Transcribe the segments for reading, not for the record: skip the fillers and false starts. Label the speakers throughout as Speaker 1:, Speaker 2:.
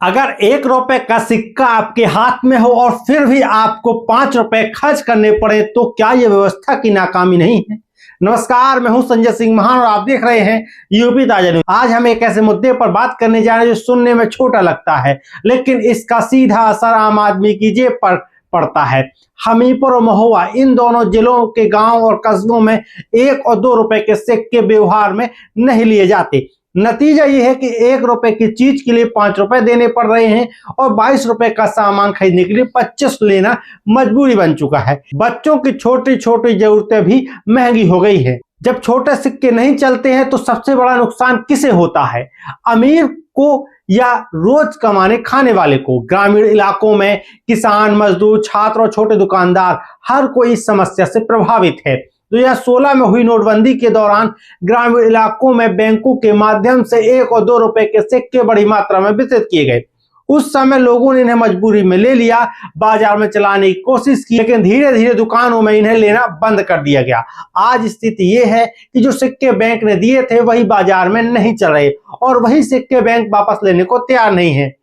Speaker 1: अगर 1 रुपए का सिक्का आपके हाथ में हो और फिर भी आपको 5 रुपए खर्च करने पड़े तो क्या ये व्यवस्था की नाकामी नहीं है। नमस्कार, मैं हूं संजय सिंह महान और आप देख रहे हैं यूपी ताजा न्यूज। आज हम एक ऐसे मुद्दे पर बात करने जा रहे हैं जो सुनने में छोटा लगता है, लेकिन इसका सीधा असर आम आदमी की जेब पर पड़ता है। हमीरपुर और महुआ, इन दोनों जिलों के गांव और कस्बों में 1 और 2 रुपए के सिक्के व्यवहार में नहीं लिए जाते। नतीजा यह है कि 1 रुपए की चीज के लिए 5 रुपए देने पड़ रहे हैं और 22 रुपए का सामान खरीदने के लिए 25 लेना मजबूरी बन चुका है। बच्चों की छोटी छोटी जरूरतें भी महंगी हो गई है। जब छोटे सिक्के नहीं चलते हैं तो सबसे बड़ा नुकसान किसे होता है? अमीर को या रोज कमाने खाने वाले को? ग्रामीण इलाकों में किसान, मजदूर, छात्र और छोटे दुकानदार, हर कोई इस समस्या से प्रभावित है। 2016 में हुई नोटबंदी के दौरान ग्रामीण इलाकों में बैंकों के माध्यम से 1 और 2 रुपए के सिक्के बड़ी मात्रा में वितरित किए गए। उस समय लोगों ने इन्हें मजबूरी में ले लिया, बाजार में चलाने की कोशिश की, लेकिन धीरे धीरे दुकानों में इन्हें लेना बंद कर दिया गया। आज स्थिति ये है कि जो सिक्के बैंक ने दिए थे वही बाजार में नहीं चल रहे और वही सिक्के बैंक वापस लेने को तैयार नहीं है।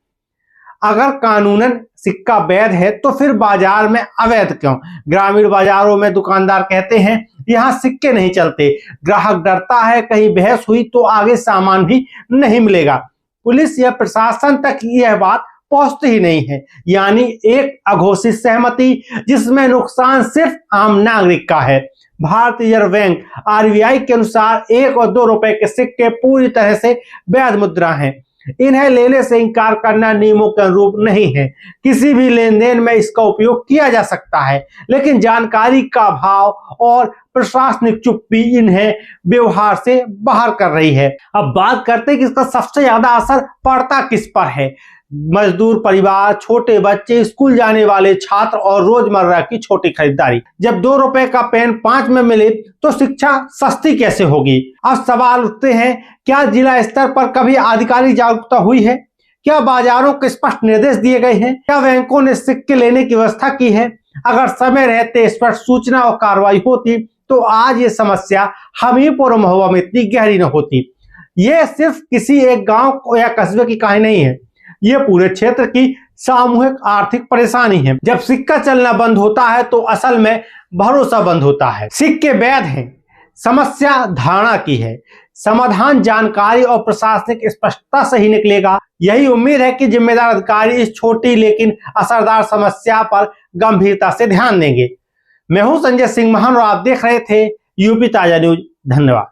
Speaker 1: अगर कानूनन सिक्का वैध है तो फिर बाजार में अवैध क्यों? ग्रामीण बाजारों में दुकानदार कहते हैं यहाँ सिक्के नहीं चलते, ग्राहक डरता है कहीं बहस हुई तो आगे सामान भी नहीं मिलेगा। पुलिस या प्रशासन तक यह बात पहुंचती ही नहीं है, यानी एक अघोषित सहमति जिसमें नुकसान सिर्फ आम नागरिक का है। भारतीय रिजर्व बैंक आरबीआई के अनुसार 1 और 2 रुपए के सिक्के पूरी तरह से वैध मुद्रा हैं। इन्हें लेने से इनकार करना नियमों के अनुरूप नहीं है। किसी भी लेन देन में इसका उपयोग किया जा सकता है, लेकिन जानकारी का अभाव और प्रशासनिक चुप्पी इन्हें व्यवहार से बाहर कर रही है। अब बात करते हैं कि इसका सबसे ज्यादा असर पड़ता किस पर है। मजदूर परिवार, छोटे बच्चे, स्कूल जाने वाले छात्र और रोजमर्रा की छोटी खरीदारी। जब 2 रुपए का पेन 5 में मिले तो शिक्षा सस्ती कैसे होगी? अब सवाल उठते हैं, क्या जिला स्तर पर कभी आधिकारिक जागरूकता हुई है? क्या बाजारों को स्पष्ट निर्देश दिए गए हैं? क्या बैंकों ने सिक्के लेने की व्यवस्था की है? अगर समय रहते स्पष्ट सूचना और कार्रवाई होती तो आज ये समस्या हमीरपुर और महुआ में इतनी गहरी न होती। ये सिर्फ किसी एक गांव या कस्बे की कहानी नहीं है, ये पूरे क्षेत्र की सामूहिक आर्थिक परेशानी है। जब सिक्का चलना बंद होता है तो असल में भरोसा बंद होता है। सिक्के वैध हैं, समस्या धारणा की है। समाधान जानकारी और प्रशासनिक स्पष्टता से ही निकलेगा। यही उम्मीद है कि जिम्मेदार अधिकारी इस छोटी लेकिन असरदार समस्या पर गंभीरता से ध्यान देंगे। मैं हूं संजय सिंह महान और आप देख रहे थे यूपी ताजा न्यूज। धन्यवाद।